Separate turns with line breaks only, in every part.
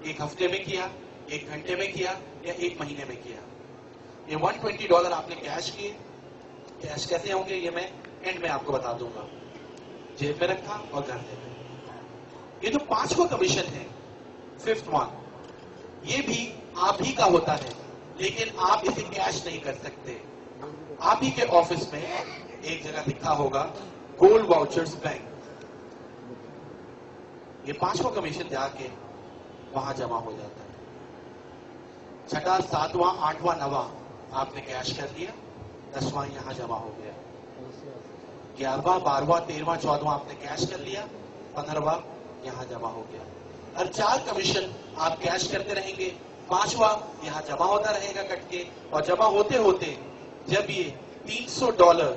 एक हफ्ते में किया, एक घंटे में किया या एक महीने में किया। ये $120 आपने कैश किए। कैश कैसे होंगे ये मैं एंड में आपको बता दूंगा। जेब में रखा और घर ले गए। ये जो 5वां कमीशन है, 5th वन, ये भी आप ही का होता है, लेकिन आप इसे कैश नहीं कर सकते। आप ही के ऑफिस में एक जगह लिखा होगा गोल्ड वाउचर्स बैंक। ये 5वां कमीशन जाके वहां जमा हो जाता है। 6वां, 7वां, 8वां, 9वां आपने कैश कर लिया, 10वां यहां जमा हो गया। 11वां, 12वां, 13वां, 14वां आपने कैश कर लिया, 15वां यहां जमा हो गया। हर 4 कमीशन आप कैश करते रहेंगे, 5वां यहां जमा होता रहेगा कट के, और जमा होते होते जब ये $300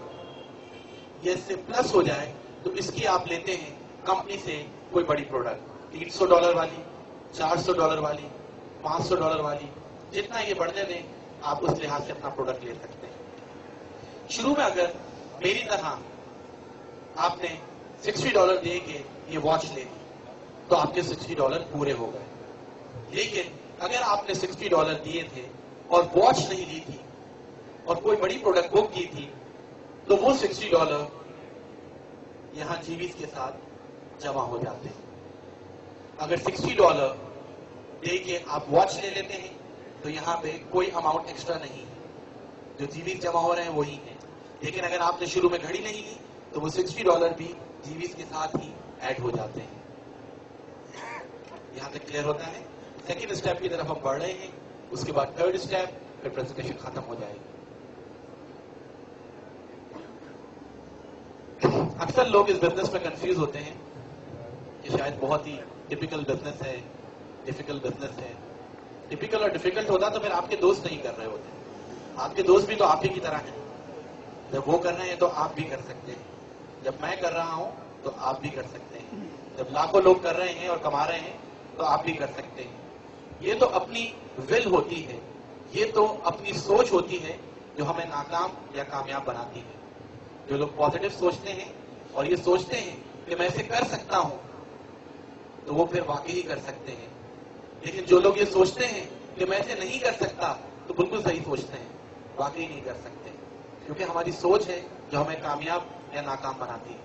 या इससे प्लस हो जाए तो इसकी आप लेते हैं कंपनी से कोई बड़ी प्रोडक्ट, $300 वाली, $400 वाली, $500 वाली, जितना ये बढ़ने दें आप उस लिहाज से अपना प्रोडक्ट ले सकते हैं। शुरू में अगर मेरी तरह आपने $60 दे के ये वॉच ले ली तो आपके $60 पूरे हो गए। लेकिन अगर आपने $60 दिए थे और वॉच नहीं ली थी और कोई बड़ी प्रोडक्ट बुक की थी तो वो $60 यहां जीवीज के साथ जमा हो जाते हैं। अगर $60 दे के आप वॉच ले लेते हैं तो यहां पे कोई अमाउंट एक्स्ट्रा नहीं है, जो जीवीज जमा हो रहे हैं वही है। लेकिन अगर आपने शुरू में घड़ी नहीं ली तो वो $60 भी जीवीज के साथ ही ऐड हो जाते हैं। यहां तक क्लियर होता है? सेकेंड स्टेप की तरफ हम बढ़ रहे हैं, उसके बाद थर्ड स्टेप, फिर प्रेजेंटेशन खत्म हो जाएगी। अक्सर लोग इस बिजनेस में कंफ्यूज होते हैं कि शायद बहुत ही टिपिकल बिजनेस है, डिफिकल्ट बिजनेस है। टिपिकल और डिफिकल्ट होता तो फिर आपके दोस्त नहीं कर रहे होते। आपके दोस्त भी तो आप ही की तरह हैं। जब वो कर रहे हैं तो आप भी कर सकते हैं, जब मैं कर रहा हूं तो आप भी कर सकते हैं, जब लाखों लोग कर रहे हैं और कमा रहे हैं तो आप भी कर सकते हैं। ये तो अपनी विल होती है, ये तो अपनी सोच होती है जो हमें नाकाम या कामयाब बनाती है। जो लोग पॉजिटिव सोचते हैं और ये सोचते हैं कि मैं इसे कर सकता हूं तो वो फिर वाकई ही कर सकते हैं। लेकिन जो लोग ये सोचते हैं कि मैं इसे नहीं कर सकता तो बिल्कुल सही सोचते हैं, वाकई नहीं कर सकते, क्योंकि हमारी सोच है जो हमें कामयाब या नाकाम बनाती है।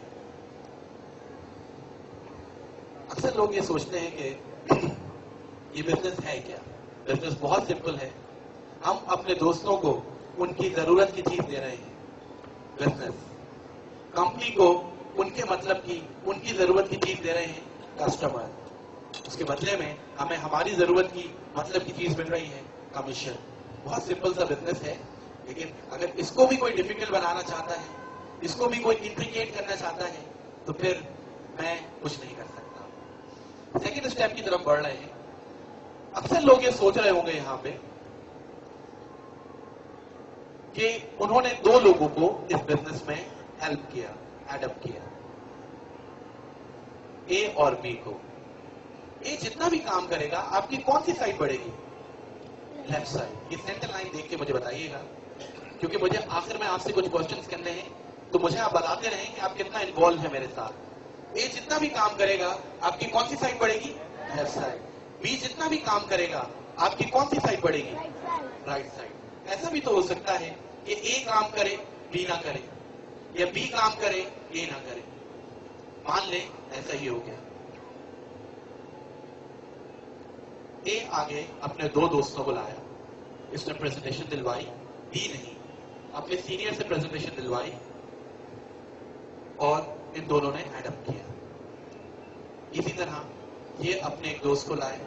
अक्सर लोग ये सोचते हैं कि ये बिजनेस है क्या? बिजनेस बहुत सिंपल है। हम अपने दोस्तों को उनकी जरूरत की चीज दे रहे हैं। बिजनेस कंपनी को उनके मतलब की, उनकी जरूरत की चीज दे रहे हैं कस्टमर। उसके बदले में हमें हमारी जरूरत की, मतलब की चीज मिल रही है, कमीशन। बहुत सिंपल सा बिजनेस है। लेकिन अगर इसको भी कोई डिफिकल्ट बनाना चाहता है, इसको भी कोई इंट्रिकेट करना चाहता है तो फिर मैं कुछ नहीं कर सकता। सेकेंड स्टेप की तरफ बढ़ रहे हैं। अक्सर लोग ये सोच रहे होंगे यहां पे कि उन्होंने 2 लोगों को इस बिजनेस में हेल्प किया, एडप्ट किया, ए और बी को। ए जितना भी काम करेगा आपकी कौन सी साइड बढ़ेगी? Left side. ये सेंटर लाइन देख के मुझे बताइएगा, क्योंकि मुझे आखिर में आपसे कुछ क्वेश्चंस करने हैं, तो मुझे आप बताते रहें कि आप कितना इन्वॉल्व है मेरे साथ। ए जितना भी काम करेगा आपकी कौन सी साइड बढ़ेगी? Left side. बी जितना भी काम करेगा आपकी कौन सी साइड बढ़ेगी? Right side. ऐसा भी तो हो सकता है कि ए काम करे बी ना करे, या बी काम करे ए ना करे। मान ले ऐसा ही हो गया। ए आगे अपने 2 दोस्तों को लाया, इसने प्रेजेंटेशन दिलवाई, बी नहीं, अपने सीनियर से प्रेजेंटेशन दिलवाई और इन दोनों ने एडप्ट किया। इसी तरह ये अपने एक दोस्त को लाए,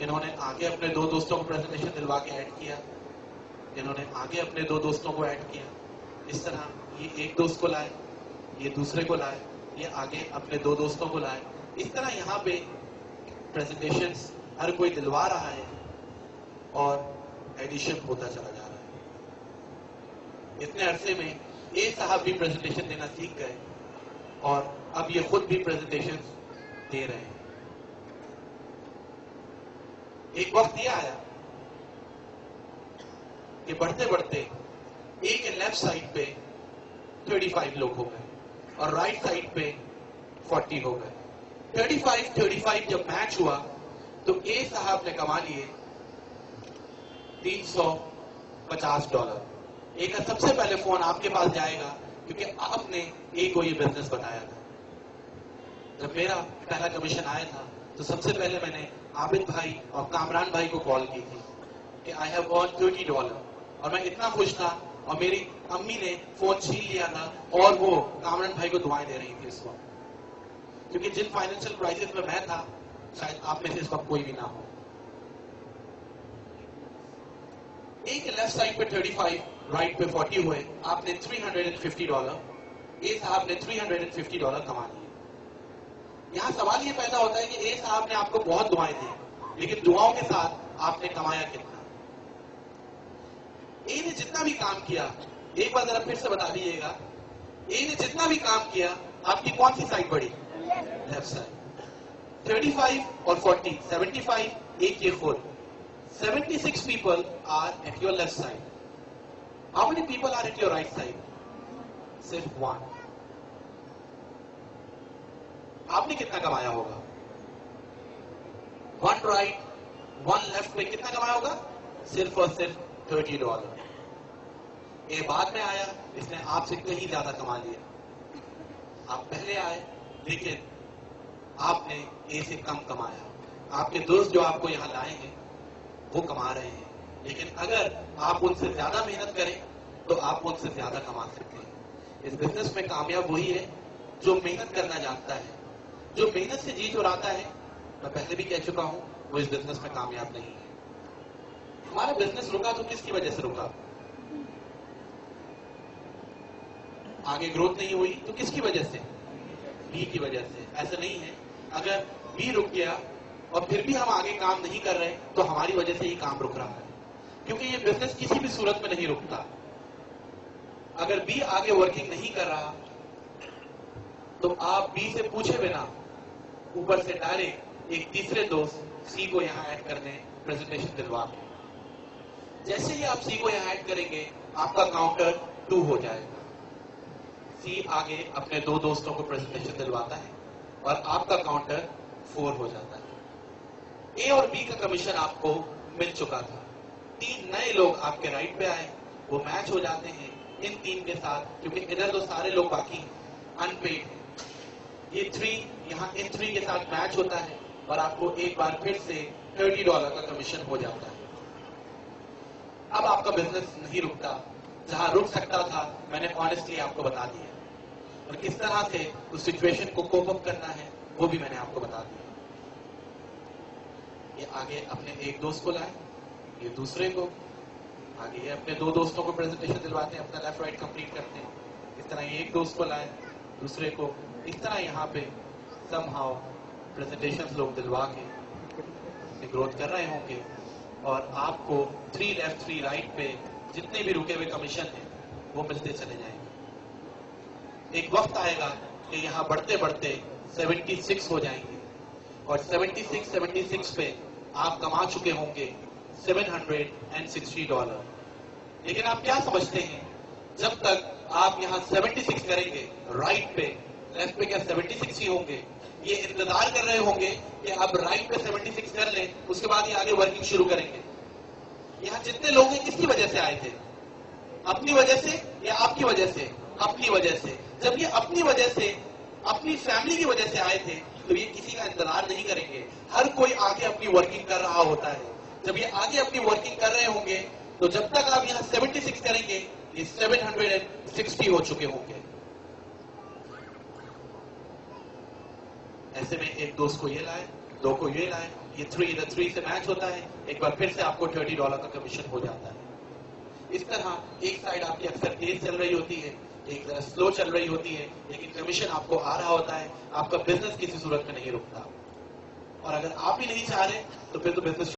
इन्होंने आगे अपने 2 दोस्तों को प्रेजेंटेशन दिलवा के ऐड किया, इन्होंने आगे अपने 2 दोस्तों को ऐड किया। इस तरह ये एक दोस्त को लाए, ये दूसरे को लाए, ये आगे अपने 2 दोस्तों को लाए। इस तरह यहाँ पे प्रेजेंटेशंस हर कोई दिलवा रहा है और एडिशन होता चला जा रहा है। इतने अरसे में ए साहब भी प्रेजेंटेशन देना सीख गए और अब ये खुद भी प्रेजेंटेशन दे रहे हैं। एक वक्त ये आया कि बढ़ते बढ़ते ए के लेफ्ट साइड पे 35 लोग हो गए और राइट साइड पे 40 हो गए। 35 जब मैच हुआ तो ए साहब ने कमा लिए $350। ए का सबसे पहले फोन आपके पास जाएगा क्योंकि आपने ए को ये बिजनेस बताया था। जब मेरा पहला कमीशन आया था तो सबसे पहले मैंने आबिद भाई और कामरान भाई को कॉल की थी कि आई हैव अर्न $30, और मैं इतना खुश था और मेरी अम्मी ने फोन छीन लिया था और वो कामरान भाई को दुआएं दे रही थी इस वक्त, क्योंकि जिन फाइनेंशियल क्राइसिस में मैं था शायद आप में से इस वक्त कोई भी ना हो। ए के लेफ्ट साइड पे 35, राइट पे 40 हुए, आपने $350, ए साहब ने $350 कमा लिए। यहां सवाल ये पैदा होता है कि ए साहब ने आपको बहुत दुआएं दी, लेकिन दुआओं के साथ आपने कमाया कितना? ए ने जितना भी काम किया, एक बार जरा फिर से बता दीजिएगा, ए ने जितना भी काम किया, आपकी कौन सी साइड बढ़ी? Left side. 35 और 40, 75, एक ये खुद, 76 people are at your left side. How many people are at your right side? सिर्फ 1. आपने कितना कमाया होगा? 1 right, 1 left पे कितना कमाया होगा? सिर्फ और सिर्फ $30। ये बाद में आया, इसने आपसे कहीं ज्यादा कमा लिया। आप पहले आए, लेकिन आपने ए से कम कमाया। आपके दोस्त जो आपको यहां लाए हैं वो कमा रहे हैं, लेकिन अगर आप उनसे ज्यादा मेहनत करें तो आप उनसे ज्यादा कमा सकते हैं। इस बिजनेस में कामयाब वही है जो मेहनत करना जानता है, जो मेहनत से जी चुराता है। मैं पहले भी कह चुका हूं, वो इस बिजनेस में कामयाब नहीं है। हमारा बिजनेस रुका तो किसकी वजह से रुका? आगे ग्रोथ नहीं हुई तो किसकी वजह से? बी की वजह से। ऐसा नहीं है, अगर बी रुक गया और फिर भी हम आगे काम नहीं कर रहे तो हमारी वजह से ही काम रुक रहा है, क्योंकि ये बिजनेस किसी भी सूरत में नहीं रुकता। अगर बी आगे वर्किंग नहीं कर रहा तो आप बी से पूछे बिना ऊपर से डायरेक्ट एक तीसरे दोस्त सी को यहां ऐड करने प्रेजेंटेशन दिलवा के, जैसे ही आप सी को यहां ऐड करेंगे आपका काउंटर 2 हो जाएगा। सी आगे अपने 2 दोस्तों को प्रेजेंटेशन दिलवाता है और आपका काउंटर 4 हो जाता है। ए और बी का कमीशन आपको मिल चुका था। 3 नए लोग आपके राइट पे आए, वो मैच हो जाते हैं इन 3 के साथ, क्योंकि इधर तो सारे लोग बाकी अनपेड। ये 3 यहाँ इन 3 के साथ मैच होता है और आपको एक बार फिर से $30 का कमीशन हो जाता है। अब आपका बिजनेस नहीं रुकता, जहां रुक सकता था मैंने ऑनेस्टली आपको बता दिया, और किस तरह से उस सिचुएशन को कोप अप करना है वो भी मैंने आपको बता दिया। ये आगे अपने एक दोस्त को लाए, ये दूसरे को, आगे ये अपने 2 दोस्तों को प्रेजेंटेशन दिलवाते हैं, अपना लेफ्ट राइट कंप्लीट करते हैं। इस तरह ये एक दोस्त को लाए, दूसरे को, इस तरह यहाँ पे समहाउ प्रेजेंटेशन लोग दिलवा के ग्रोथ कर रहे होंगे, और आपको 3 लेफ्ट 3 राइट पे जितने भी रुके हुए कमीशन हैं वो मिलते चले जाएंगे। एक वक्त आएगा कि यहाँ बढ़ते बढ़ते 76 हो जाएंगे, और 76 पे आप कमा चुके होंगे $760। लेकिन आप क्या समझते हैं, जब तक आप यहाँ 76 करेंगे राइट पे, लेफ्ट पे क्या 76 ही होंगे? ये इंतजार कर रहे होंगे कि अब राइट पे 76 कर लें, उसके बाद ये आगे वर्किंग शुरू करेंगे। यहाँ जितने लोग हैं किसकी वजह से आए थे? अपनी वजह से या आपकी वजह से? अपनी वजह से। जब ये अपनी वजह से, अपनी फैमिली की वजह से आए थे, तो ये किसी का इंतजार नहीं करेंगे। हर कोई आगे अपनी वर्किंग कर रहा होता है। जब ये आगे अपनी वर्किंग कर रहे होंगे तो जब तक आप यहाँ 76 करेंगे ये 760 हो चुके होंगे। ऐसे में एक दोस्त को ये लाए, 2 को ये लाए, ये 3 से मैच होता है, एक बार फिर से आपको $30 का कमीशन हो जाता है। इस तरह एक साइड आपकी अक्सर तेज चल रही होती है, एक तरह स्लो चल रही होती है, लेकिन कमीशन आपको आ रहा होता है। आपका बिजनेस किसी सूरत में नहीं रुकता, और अगर आप ही नहीं चाह रहे तो फिर तो बिजनेस